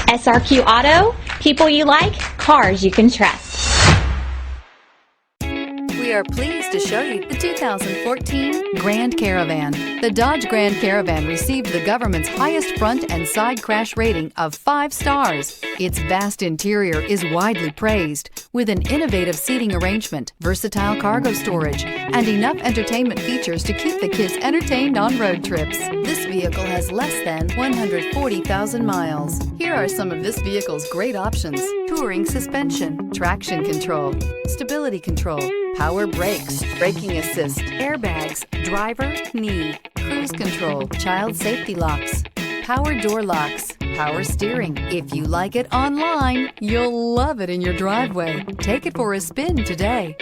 SRQ Auto, people you like, cars you can trust. We are pleased to show you the 2014 Grand Caravan. The Dodge Grand Caravan received the government's highest front and side crash rating of 5 stars. Its vast interior is widely praised, with an innovative seating arrangement, versatile cargo storage, and enough entertainment features to keep the kids entertained on road trips. This vehicle has less than 140,000 miles. Here are some of this vehicle's great options: touring suspension, traction control, stability control, power brakes, braking assist, airbags, driver, knee, cruise control, child safety locks, power door locks, power steering. If you like it online, you'll love it in your driveway. Take it for a spin today.